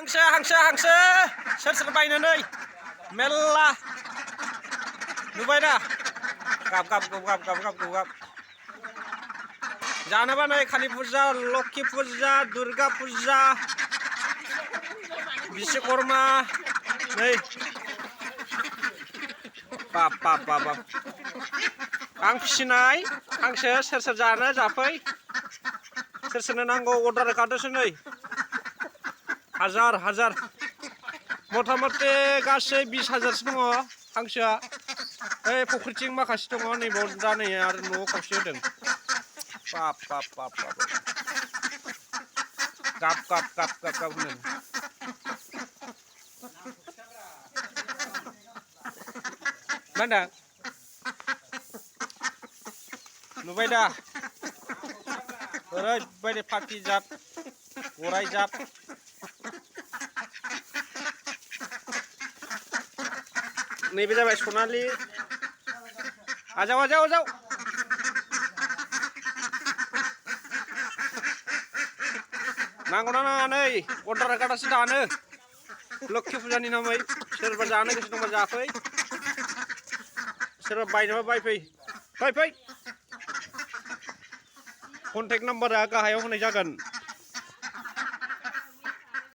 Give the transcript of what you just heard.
हांसो सोर सोर बायनानै मेल्ला नुबाय दा गाब गाब गाब गाब गाब गाब जानोबा नै काली फुजा लक्ष्मी फुजा दुर्गा फुजा बिश्वकर्मा नै बाप बाप बाप बाप आं फिसिनाय हांसो सोर सोर जानो जाफै सोर सोरनो नांगौ अर्डार होखादोसो नै हाजार हाजार मथा मथि गासै 20,000सो दङ हांसोआ ओइ फुख्रिथिं माखासे दङ नैबाव दा नै आरो न'आव खावसे होदों बाप बाप बाप बाप गाब गाब गाब गाब गाब होनो मा होनदों नुबाय दा ओरैबायदि फाखि जात गराय जात नैबे जाबाय सनालि आजाव आजाव आजाव नांगौना नाङा नै अर्डार होखादासो दानो लक्ष्मी फुजानि नामै सोरबा जानो गोसो दंबा जाफै सोरबा बायनोबा बायफै फै फै कन्टेक्ट नाम्बारा गाहायाव होनाय जागोन।